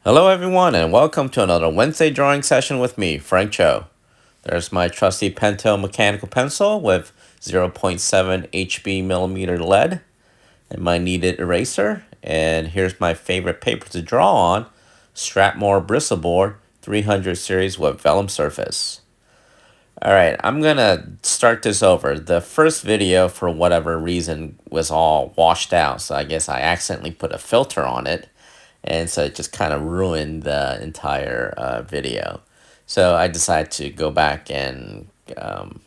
Hello, everyone, and welcome to another Wednesday drawing session with me, Frank Cho. There's my trusty Pentel mechanical pencil with 0.7 HB millimeter lead and my kneaded eraser. And here's my favorite paper to draw on, Strathmore Bristolboard 300 series with vellum surface. Alright, I'm gonna start this over. The first video, for whatever reason, was all washed out, so I guess I accidentally put a filter on it, and so it just kind of ruined the entire video. So I decided to go back and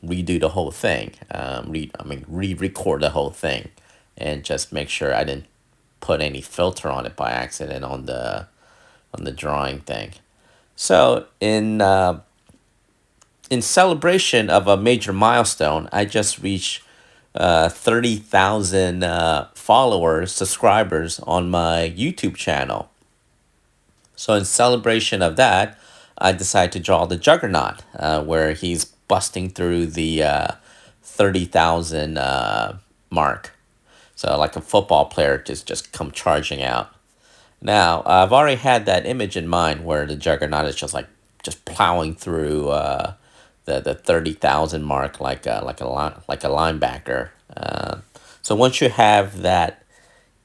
redo the whole thing, re-record the whole thing, and just make sure I didn't put any filter on it by accident on the drawing thing. So in celebration of a major milestone, I just reached 30,000 followers, subscribers on my YouTube channel. So in celebration of that, I decided to draw the Juggernaut, where he's busting through the 30,000 mark. So like a football player just come charging out. Now, I've already had that image in mind where the Juggernaut is just plowing through the 30,000 mark like a linebacker. So once you have that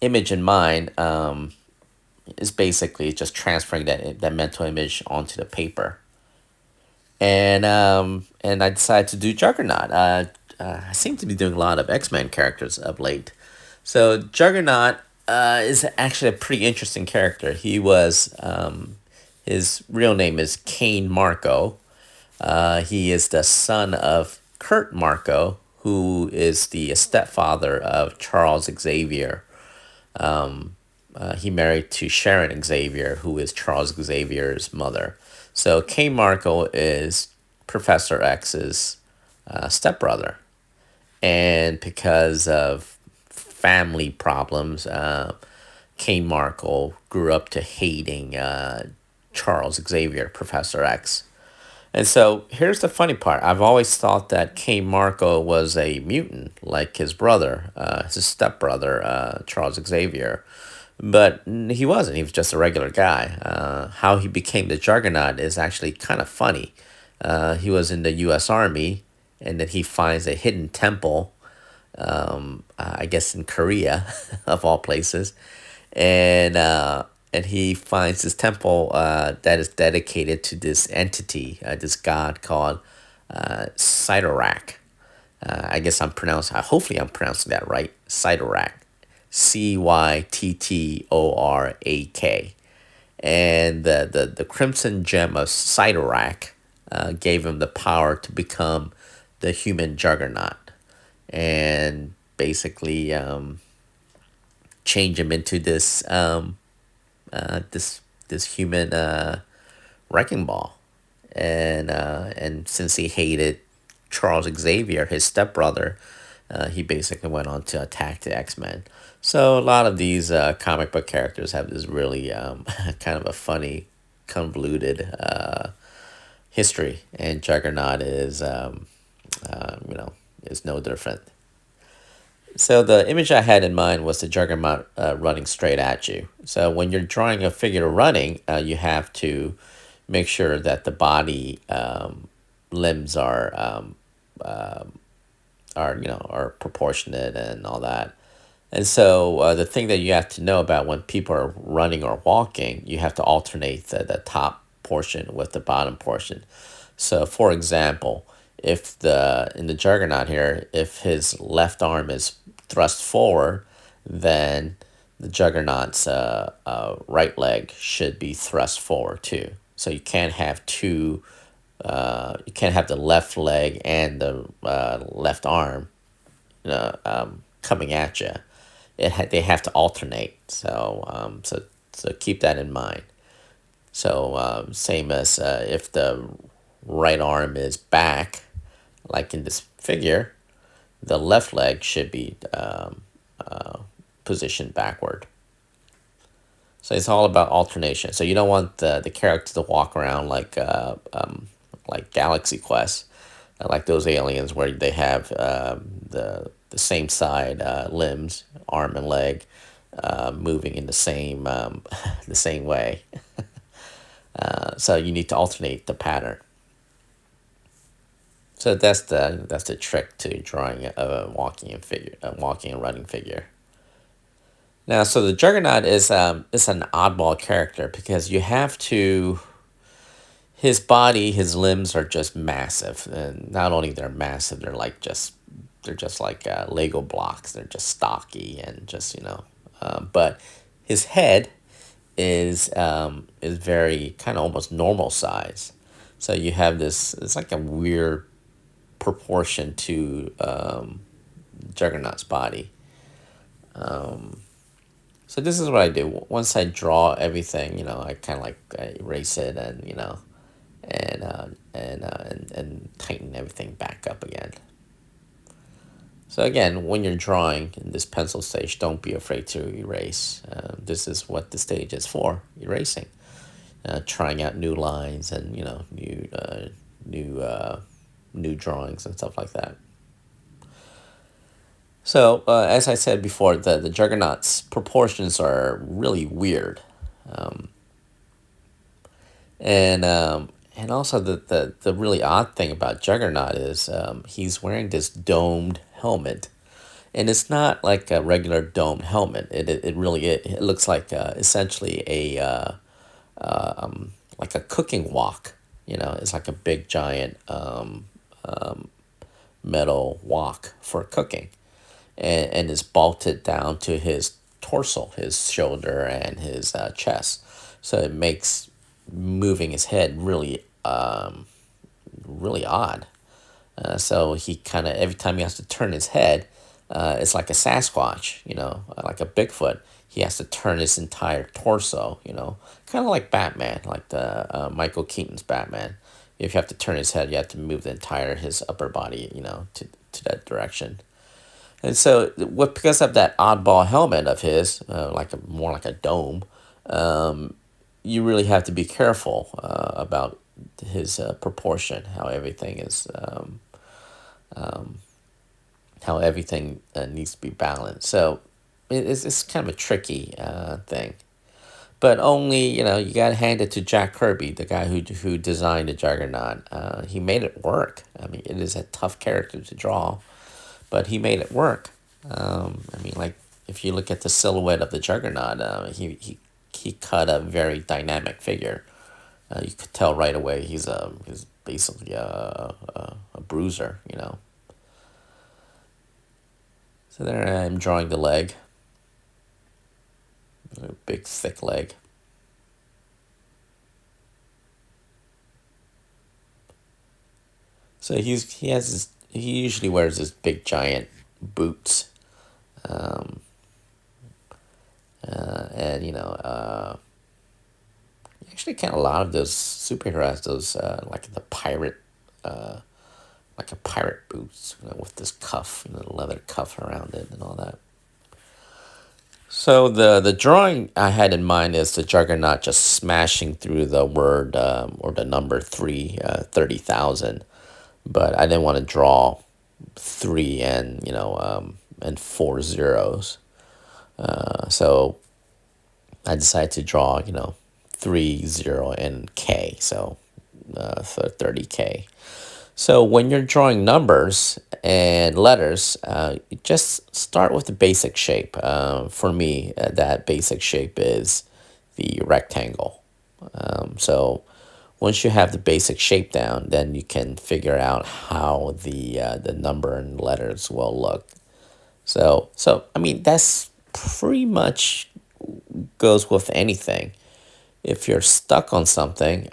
image in mind, it's basically just transferring that mental image onto the paper. And I decided to do Juggernaut. I seem to be doing a lot of X-Men characters of late. So Juggernaut is actually a pretty interesting character. His real name is Kane Marco. He is the son of Kurt Marco, who is the stepfather of Charles Xavier. He married to Sharon Xavier, who is Charles Xavier's mother. So Kane Marco is Professor X's stepbrother. And because of family problems, Kane Marco grew up to hating Charles Xavier, Professor X. And so here's the funny part. I've always thought that Kane Marco was a mutant, like his brother, his stepbrother, Charles Xavier. But he wasn't. He was just a regular guy. How he became the Juggernaut is actually kind of funny. He was in the U.S. Army, and then he finds a hidden temple, I guess in Korea, of all places. And he finds this temple that is dedicated to this entity, this god called Cyttorak. Hopefully I'm pronouncing that right, Cyttorak. Cyttorak. And the Crimson Gem of Cyttorak gave him the power to become the human Juggernaut. And basically change him into this human wrecking ball, and since he hated Charles Xavier, his stepbrother, he basically went on to attack the X-Men. So a lot of these comic book characters have this really kind of a funny, convoluted history, and Juggernaut is no different. So the image I had in mind was the Juggernaut running straight at you. So when you're drawing a figure running, you have to make sure that the body limbs are proportionate and all that. And so the thing that you have to know about when people are running or walking, you have to alternate the top portion with the bottom portion. So for example, if in the Juggernaut here, if his left arm is thrust forward, then the Juggernaut's right leg should be thrust forward too. So you can't have you can't have the left leg and the left arm coming at you. They have to alternate. So keep that in mind. So same as if the right arm is back, like in this figure, the left leg should be positioned backward. So it's all about alternation. So you don't want the character to walk around like Galaxy Quest, like those aliens where they have the same side limbs, arm and leg, moving in the same the same way. So you need to alternate the pattern. So that's the trick to drawing a walking and running figure. Now, so the Juggernaut is an oddball character because you have to his body, his limbs are just massive, and not only they're massive, they're just like Lego blocks. They're just stocky and just but his head is very kind of almost normal size. So you have this. It's like a weird proportion to Juggernaut's body. So this is what I do. Once I draw everything, I kind of like erase it and and tighten everything back up again. So again, when you're drawing in this pencil stage, don't be afraid to erase. This is what the stage is for: erasing, trying out new lines and new drawings and stuff like that. So as I said before, the Juggernaut's proportions are really weird, and also the really odd thing about Juggernaut is he's wearing this domed helmet, and it's not like a regular domed helmet. It looks like essentially like a cooking wok. It's like a big giant metal wok for cooking, and is bolted down to his torso, his shoulder, and his chest. So it makes moving his head really odd. So he kind of every time he has to turn his head, it's like a Sasquatch, like a Bigfoot. He has to turn his entire torso, kind of like Batman, like the Michael Keaton's Batman. If you have to turn his head, you have to move the entire his upper body, to that direction. And so, because of that oddball helmet of his, more like a dome, you really have to be careful about his proportion, how everything needs to be balanced. So it's kind of a tricky thing. But only, you got to hand it to Jack Kirby, the guy who designed the Juggernaut. He made it work. I mean, it is a tough character to draw, but he made it work. I mean, like, if you look at the silhouette of the Juggernaut, he cut a very dynamic figure. You could tell right away he's basically a bruiser, So there I am drawing the leg, a big thick leg. So he usually wears his big giant boots, and actually kind of a lot of those superheroes, those like a pirate boots, with this cuff, leather cuff around it and all that. So the drawing I had in mind is the Juggernaut just smashing through the word or the number 30,000, but I didn't want to draw 3 and 4 zeros. So I decided to draw 3, 0, and K, so 30K. So when you're drawing numbers and letters, you just start with the basic shape. For me, that basic shape is the rectangle. So once you have the basic shape down, then you can figure out how the number and letters will look. So I mean, that's pretty much goes with anything. If you're stuck on something,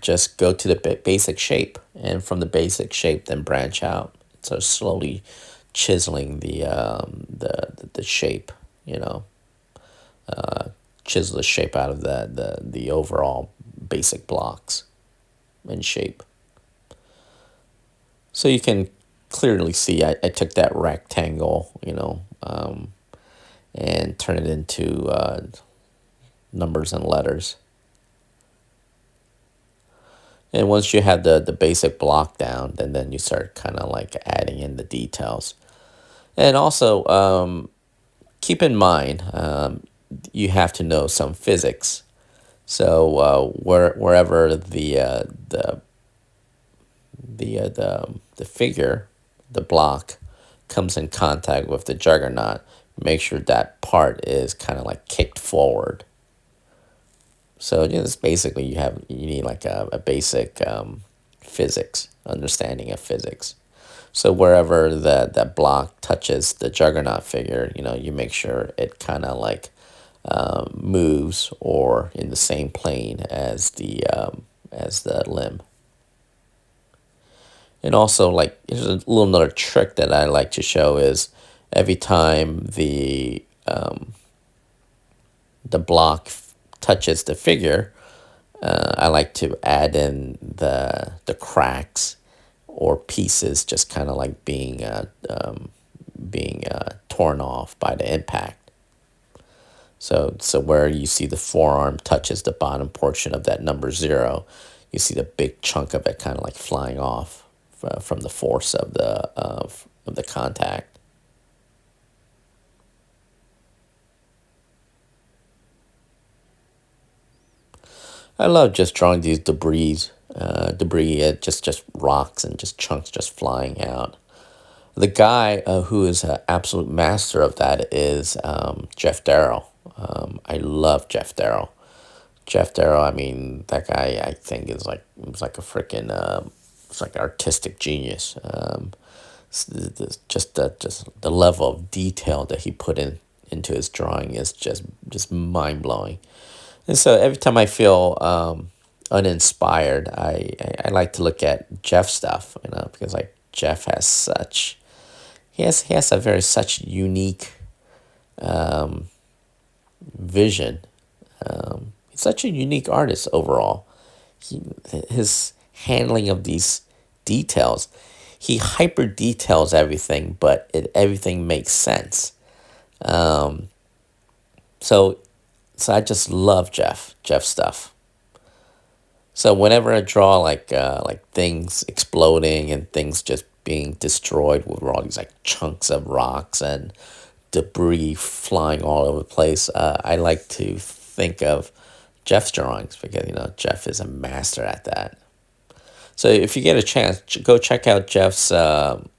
just go to the basic shape, and from the basic shape, then branch out. So slowly chiseling the shape, chisel the shape out of the overall basic blocks and shape. So you can clearly see I took that rectangle, and turn it into numbers and letters. And once you have the basic block down, then you start kind of like adding in the details. And also, keep in mind, you have to know some physics. So wherever the figure, the block, comes in contact with the Juggernaut, make sure that part is kind of like kicked forward. So just basically you need like a basic physics understanding of physics. So wherever that block touches the Juggernaut figure, you make sure it kind of like moves or in the same plane as the limb. And also, like, here's a little another trick that I like to show is every time the block touches the figure, I like to add in the cracks or pieces, just kind of like being torn off by the impact. So where you see the forearm touches the bottom portion of that number 0, you see the big chunk of it kind of like flying off from the force of the contact. I love just drawing these debris, just rocks and just chunks just flying out. The guy who is an absolute master of that is Jeff Darrow. I love Jeff Darrow. Jeff Darrow, I mean, that guy, I think is like a freaking, it's like artistic genius. Just the level of detail that he put into his drawing is just mind blowing. And so every time I feel uninspired, I like to look at Jeff's stuff, because like Jeff has he has a very such unique vision. He's such a unique artist overall. His handling of these details, he hyper details everything, but everything makes sense. So so I just love Jeff stuff. So whenever I draw like things exploding and things just being destroyed with all these like chunks of rocks and debris flying all over the place, I like to think of Jeff's drawings because Jeff is a master at that. So if you get a chance, go check out Jeff's book,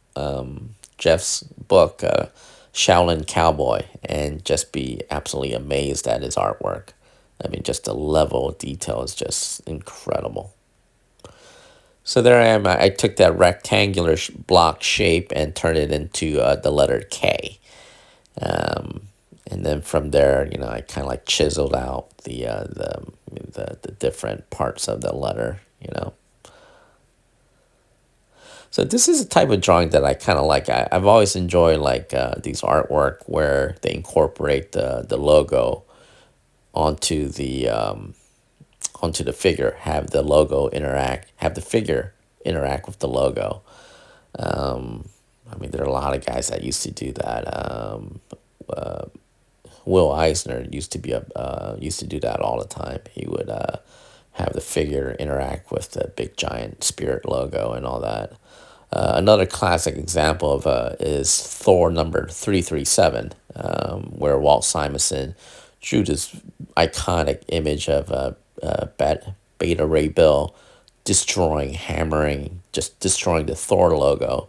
Shaolin Cowboy, and just be absolutely amazed at his artwork. I mean, just the level of detail is just incredible. So there I am. I took that rectangular block shape and turned it into the letter K. And then from there, I kind of like chiseled out the different parts of the letter. So this is a type of drawing that I kind of like. I've always enjoyed like these artwork where they incorporate the logo onto the figure, have the figure interact with the logo. I mean, there are a lot of guys that used to do that. Will Eisner used to do that all the time. He would have the figure interact with the big giant spirit logo and all that. Another classic example of is Thor number 337, where Walt Simonson drew this iconic image of Beta Ray Bill just destroying the Thor logo,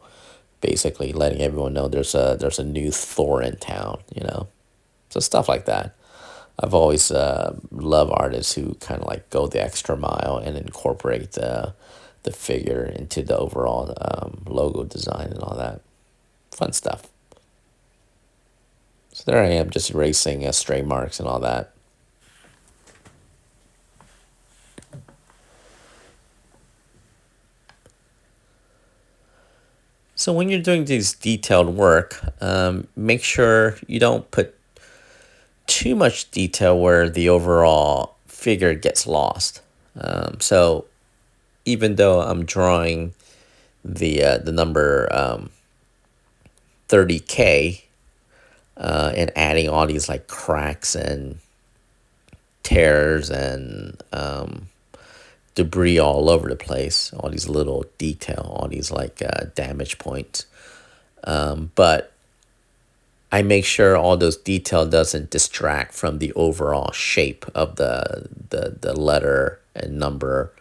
basically letting everyone know there's a new Thor in town. So stuff like that. I've always loved artists who kind of like go the extra mile and incorporate the figure into the overall logo design and all that fun stuff. So there I am, just erasing stray marks and all that. So when you're doing these detailed work, make sure you don't put too much detail where the overall figure gets lost. So even though I'm drawing the number 30K and adding all these like cracks and tears and debris all over the place, all these little detail, all these like damage points. But I make sure all those detail doesn't distract from the overall shape of the letter and number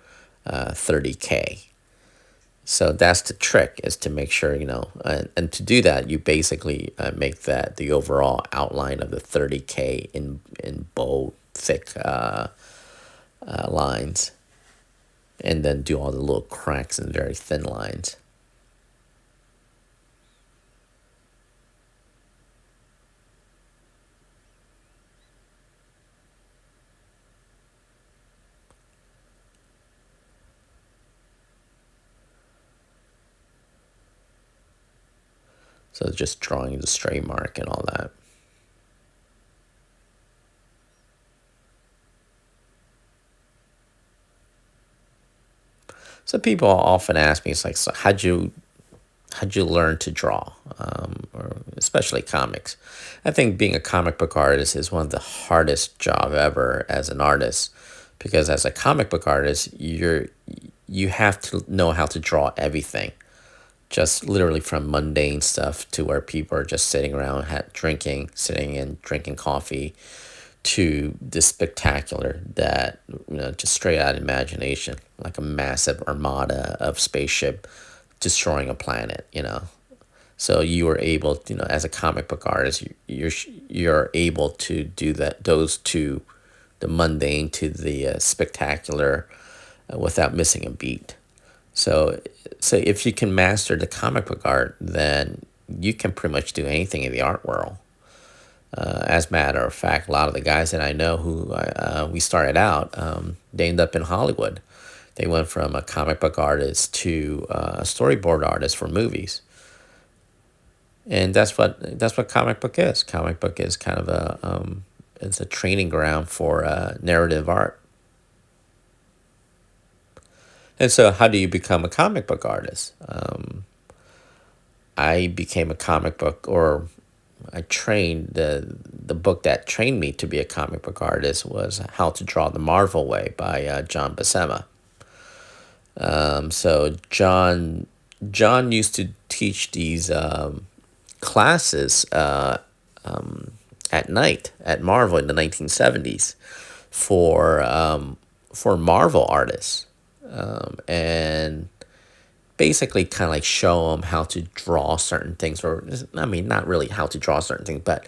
30K. So that's the trick, is to make sure, and to do that, you basically make that the overall outline of the 30K in bold, thick lines, and then do all the little cracks and very thin lines. So just drawing the stray mark and all that. So people often ask me, it's like, so how'd you learn to draw, or especially comics? I think being a comic book artist is one of the hardest job ever as an artist, because as a comic book artist, you have to know how to draw everything, just literally from mundane stuff to where people are just sitting around sitting and drinking coffee, to the spectacular that, just straight out of imagination, like a massive armada of spaceship destroying a planet. So you were able, as a comic book artist, you're able to do that, those two, the mundane to the spectacular, without missing a beat. So so if you can master the comic book art, then you can pretty much do anything in the art world. As a matter of fact, a lot of the guys that I know who we started out, they ended up in Hollywood. They went from a comic book artist to a storyboard artist for movies, and that's what comic book is. Comic book is kind of it's a training ground for narrative art. And so, how do you become a comic book artist? I became a comic book, or I trained the book that trained me to be a comic book artist was How to Draw the Marvel Way by John Buscema. So John used to teach these classes at night at Marvel in the 1970s for Marvel artists, and basically kind of like show them how to draw certain things, or I mean, not really how to draw certain things, but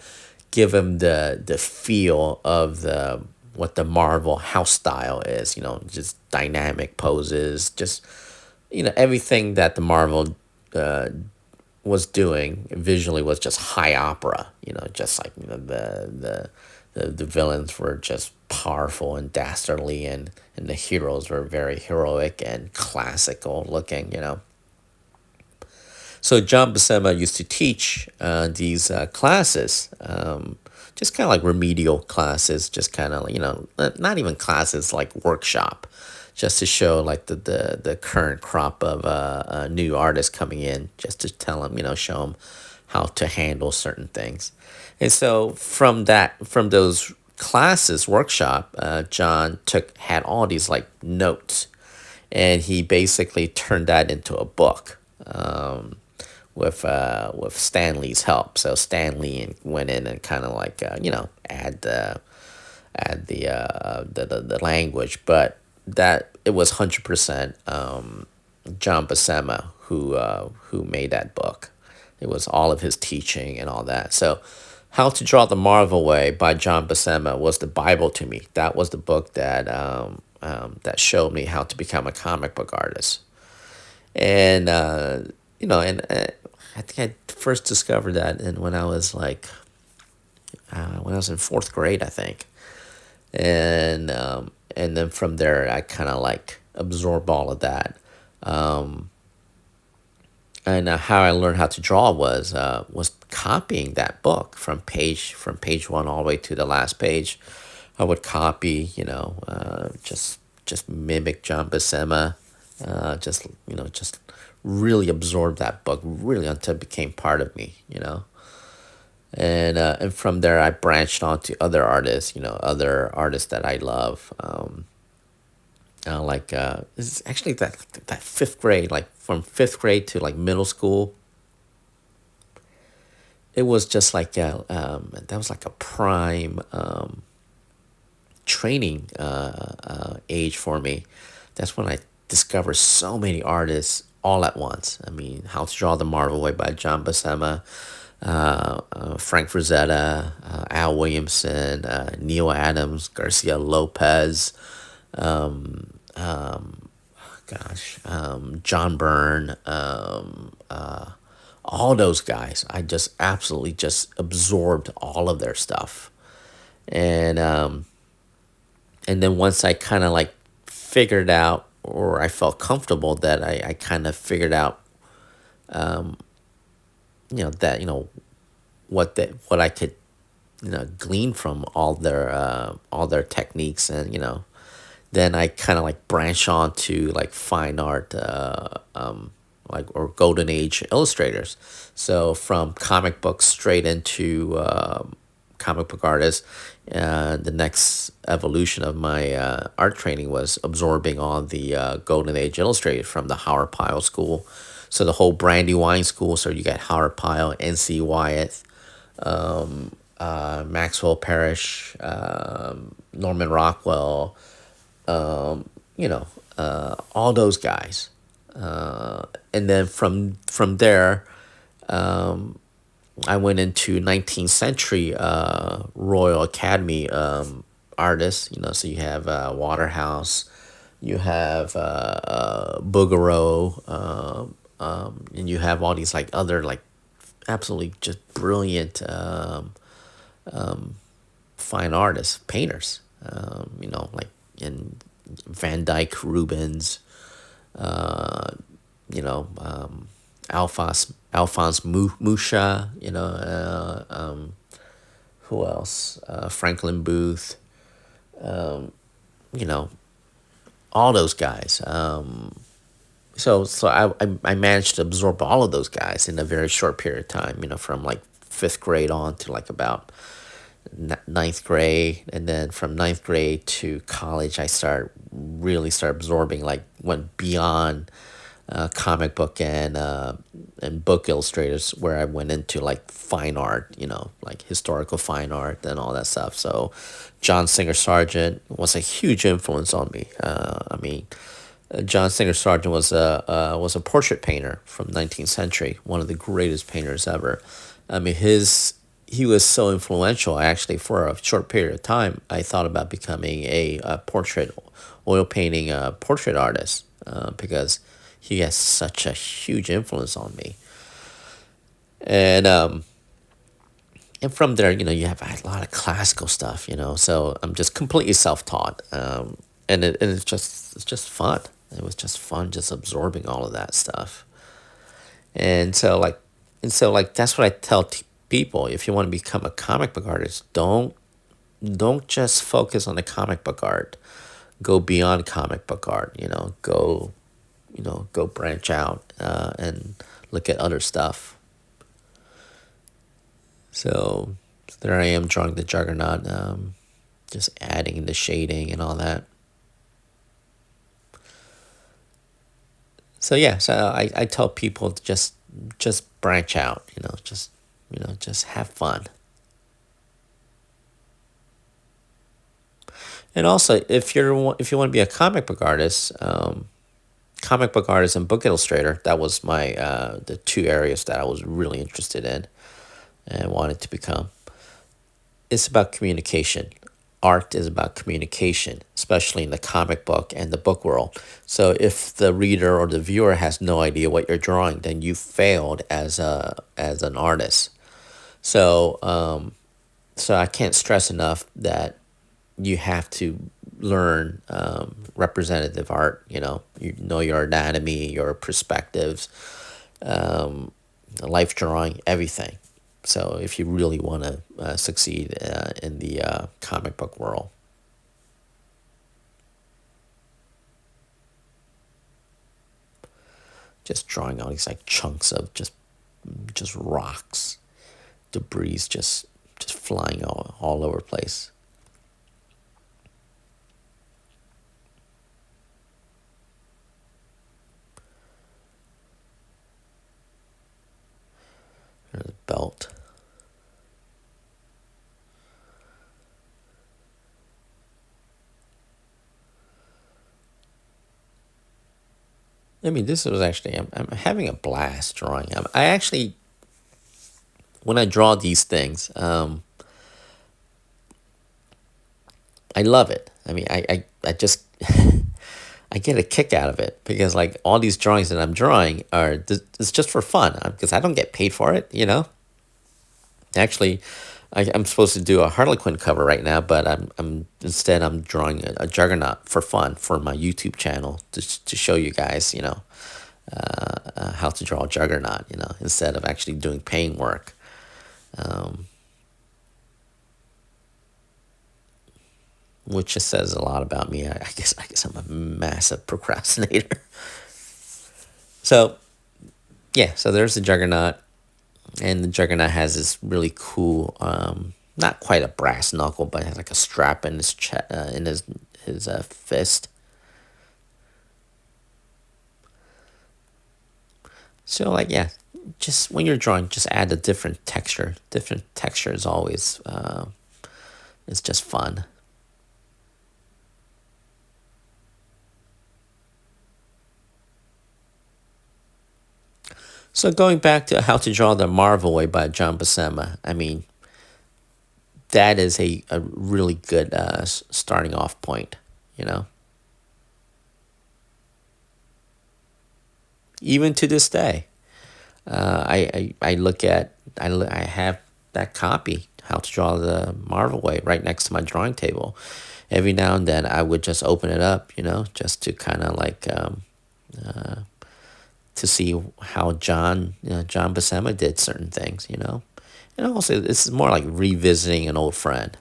give them the feel of the what the Marvel house style is. Just dynamic poses, just everything that the Marvel was doing visually was just high opera. Just like the villains were just powerful and dastardly, and the heroes were very heroic and classical looking. So John Buscema used to teach these classes, just kind of like remedial classes, just kind of, not even classes, like workshop, just to show like the current crop of new artists coming in, just to tell them, show them how to handle certain things. And so from those classes, workshop, John had all these like notes, and he basically turned that into a book. With Stanley's help. So Stanley went in and kind of like add the language, but that it was 100% John Buscema who made that book. It was all of his teaching and all that. So How to Draw the Marvel Way by John Buscema was the Bible to me. That was the book that showed me how to become a comic book artist. And I think I first discovered that when I was like when I was in fourth grade, I think. And then from there, I kind of like absorbed all of that. And how I learned how to draw was copying that book from page one all the way to the last page. I would copy, just mimic John Buscema, just really absorb that book really until it became part of me. And from there I branched on to other artists that I love. Like this is actually that fifth grade, like from fifth grade to like middle school. it was just like that was like a prime training age for me. That's when I discovered so many artists all at once. I mean, How to Draw the Marvel Way by John Buscema, Frank Frazetta, Al Williamson, Neil Adams, Garcia Lopez, John Byrne, all those guys. I just absolutely just absorbed all of their stuff, and then once I kind of like figured out, or I felt comfortable that I kind of figured out, that what I could glean from all their techniques, and then I kind of like branch on to like fine art, like, or golden age illustrators. So from comic books straight into comic book artist. The next evolution of my art training was absorbing all the golden age illustrators from the Howard Pyle school. So the whole Brandywine school. So you got Howard Pyle, N.C. Wyeth, Maxwell Parrish, Norman Rockwell, all those guys. And then from there, I went into 19th century Royal Academy artists. So you have Waterhouse, you have Bouguereau, and you have all these like other like absolutely just brilliant fine artists, painters. Like in Van Dyck, Rubens, you know, Alphonse Musha, who else? Franklin Booth, you know, all those guys. So I managed to absorb all of those guys in a very short period of time, from like fifth grade on to like about ninth grade. And then from ninth grade to college, I really started absorbing, like went beyond comic book and book illustrators, where I went into like fine art, like historical fine art and all that stuff. So John Singer Sargent was a huge influence on me. John Singer Sargent was a portrait painter from 19th century, one of the greatest painters ever. He was so influential. Actually, for a short period of time, I thought about becoming a portrait, oil painting portrait artist, because he has such a huge influence on me. And from there, you have a lot of classical stuff, So I'm just completely self-taught, and it's just fun. It was just fun, just absorbing all of that stuff. And so like that's what I tell people. If you want to become a comic book artist, don't just focus on the comic book art. Go beyond comic book art. Go branch out and look at other stuff. So there I am drawing the Juggernaut, just adding the shading and all that. So yeah, so I tell people to just branch out, just have fun. And also, if you want to be a comic book artist and book illustrator, that was my the two areas that I was really interested in and wanted to become. It's about communication. Art is about communication, especially in the comic book and the book world. So if the reader or the viewer has no idea what you're drawing, then you failed as an artist. So so I can't stress enough that you have to learn representative art. You know your anatomy, your perspectives, life drawing, everything. So if you really want to succeed in the comic book world. Just drawing all these like chunks of just rocks, debris, just flying all over the place. There's a belt. I mean, this was actually, I'm having a blast drawing. I actually, when I draw these things, I love it. I mean, I just, I get a kick out of it because like all these drawings that I'm drawing it's just for fun because I don't get paid for it, you know? Actually, I'm supposed to do a Harlequin cover right now, but I'm drawing a Juggernaut for fun for my YouTube channel to show you guys, how to draw a Juggernaut, instead of actually doing paint work. Which just says a lot about me. I guess I'm a massive procrastinator. So yeah, so there's the Juggernaut, and the Juggernaut has this really cool, not quite a brass knuckle, but has like a strap in his in his fist. So like yeah, just when you're drawing, just add a different texture. Different texture is always it's just fun. So going back to How to Draw the Marvel Way by John Buscema, I mean, that is a really good starting off point, you know? Even to this day, I look at, I have that copy, How to Draw the Marvel Way, right next to my drawing table. Every now and then I would just open it up, just to kind of like, to see how John Buscema did certain things, And also, it's more like revisiting an old friend.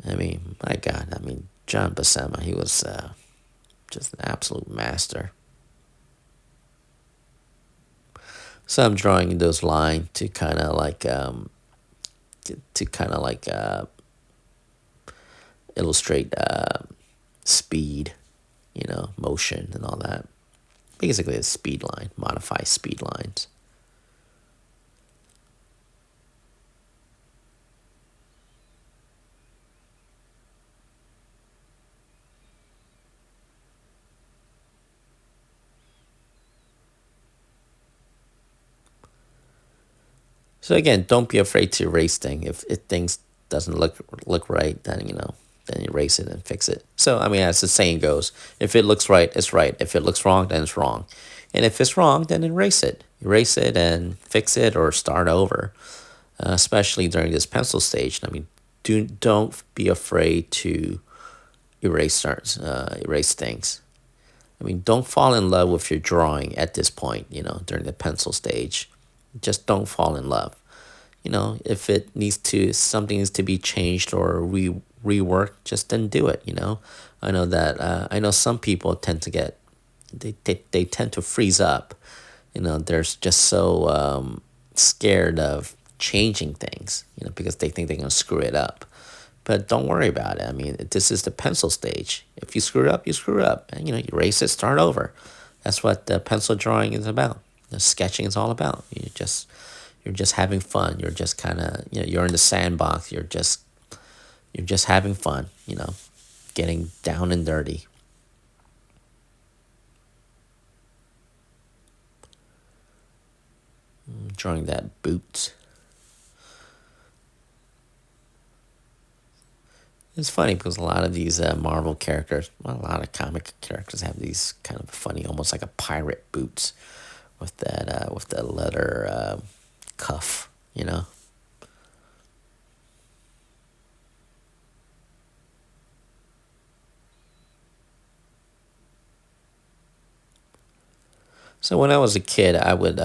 I mean, my God, I mean, John Buscema, he was just an absolute master. So I'm drawing those lines to kind of like, illustrate speed, motion and all that. Basically, a speed line, modify speed lines. So again, don't be afraid to erase things. If things doesn't look right, then then erase it and fix it. So I mean, as the saying goes, if it looks right, it's right. If it looks wrong, then it's wrong. And if it's wrong, then erase it. Erase it and fix it or start over. Especially during this pencil stage. I mean, don't be afraid to erase things. I mean, don't fall in love with your drawing at this point. During the pencil stage, just don't fall in love. If something needs to be changed or reworked, just then do it. I know that I know some people tend to get they tend to freeze up. They're just so scared of changing things. Because they think they're gonna screw it up. But don't worry about it. I mean, this is the pencil stage. If you screw it up, you screw it up, and erase it, start over. That's what the pencil drawing is about. The sketching is all about. You're just having fun. You're just kind of you're in the sandbox. You're just having fun. Getting down and dirty. Drawing that boot. It's funny because a lot of these Marvel characters, well, a lot of comic characters have these kind of funny, almost like a pirate boots with that leather cuff. So when I was a kid, I would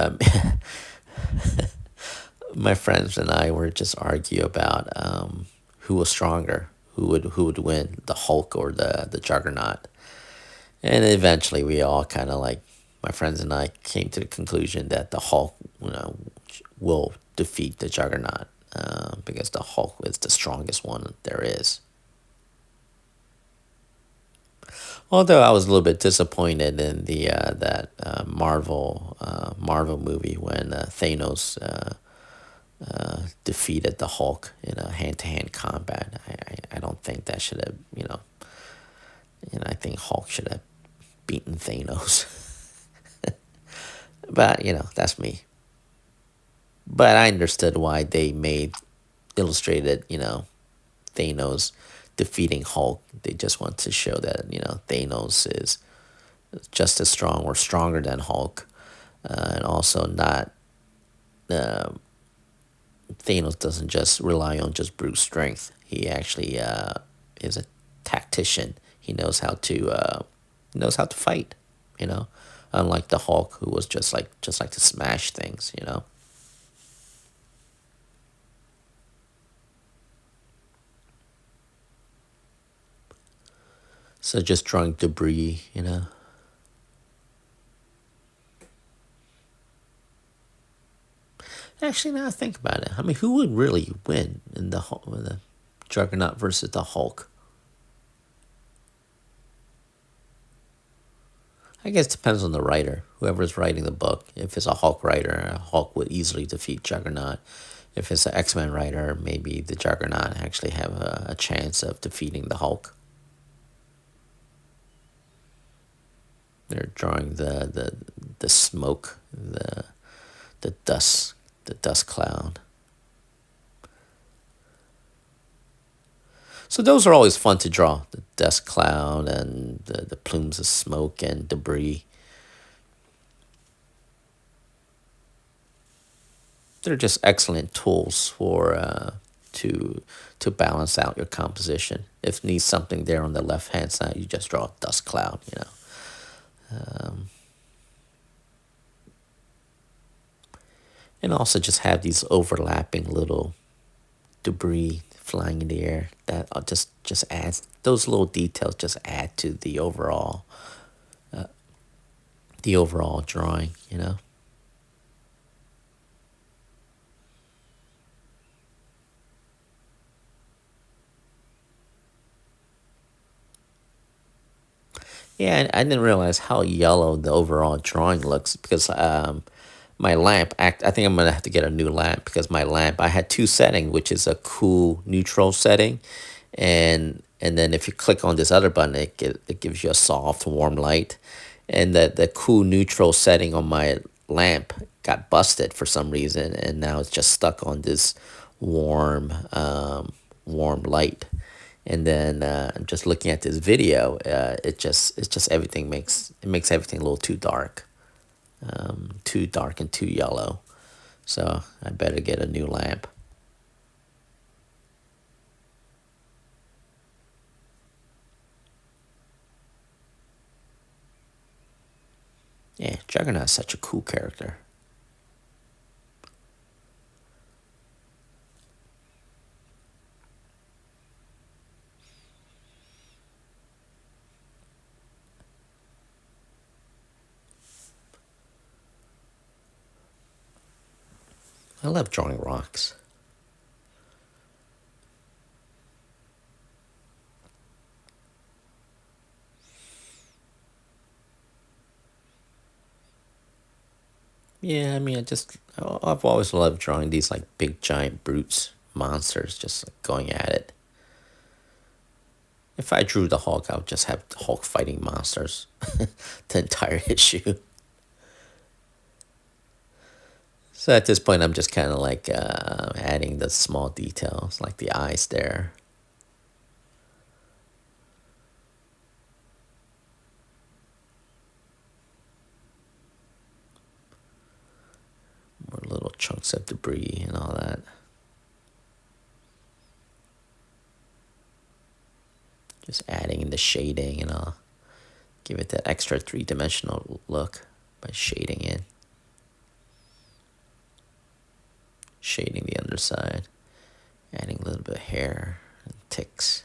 my friends and I were just argue about who was stronger, who would win, the Hulk or the Juggernaut. And eventually, we all kind of like my friends and I came to the conclusion that the Hulk, will defeat the Juggernaut because the Hulk is the strongest one there is. Although I was a little bit disappointed in the that Marvel movie when Thanos defeated the Hulk in a hand-to-hand combat. I don't think that should have, I think Hulk should have beaten Thanos. But, that's me. But I understood why they made illustrated, Thanos defeating Hulk. They just want to show that, Thanos is just as strong or stronger than Hulk. And also not, Thanos doesn't just rely on just brute strength. He actually is a tactician. He knows how to fight, you know. Unlike the Hulk, who was just like to smash things. So just drawing debris. Actually, now I think about it, I mean, who would really win in the Juggernaut versus the Hulk? I guess it depends on the writer. Whoever's writing the book. If it's a Hulk writer, a Hulk would easily defeat Juggernaut. If it's an X-Men writer, maybe the Juggernaut actually have a chance of defeating the Hulk. They're drawing the smoke, the dust cloud. So those are always fun to draw. The dust cloud and the plumes of smoke and debris. They're just excellent tools for to balance out your composition. If you need something there on the left hand side, you just draw a dust cloud. And also just have these overlapping little debris flying in the air that just adds those little details just add to the overall drawing. Yeah, and I didn't realize how yellow the overall drawing looks because my lamp I think I'm gonna have to get a new lamp because my lamp I had two settings, which is a cool neutral setting, and then if you click on this other button, it gives you a soft warm light, and the cool neutral setting on my lamp got busted for some reason, and now it's just stuck on this warm warm light. And then I'm just looking at this video. It's just it makes everything a little too dark and too yellow. So I better get a new lamp. Yeah, Juggernaut's such a cool character. I love drawing rocks. Yeah, I mean, I've always loved drawing these like big giant brutes, monsters, just like going at it. If I drew the Hulk, I would just have the Hulk fighting monsters the entire issue. So at this point, I'm just kind of like adding the small details, like the eyes there, more little chunks of debris and all that. Just adding in the shading and all. Give it that extra three-dimensional look by shading in. Shading the underside. Adding a little bit of hair and ticks.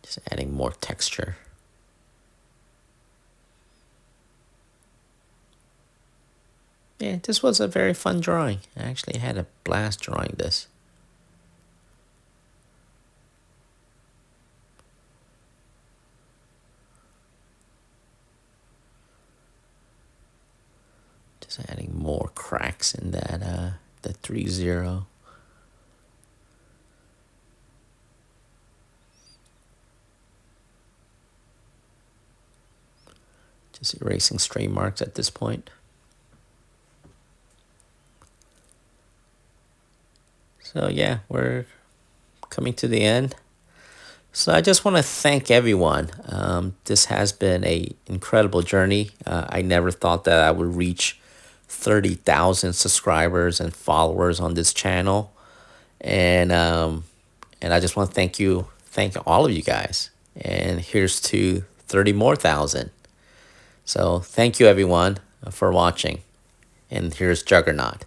Just adding more texture. Yeah, this was a very fun drawing. I actually had a blast drawing this. Just adding more cracks in the 3-0. Just erasing stray marks at this point. So yeah, we're coming to the end. So I just want to thank everyone. This has been a incredible journey. I never thought that I would reach 30,000 subscribers and followers on this channel, and I just want to thank all of you guys. And here's to 30 more thousand. So thank you everyone for watching. And here's Juggernaut.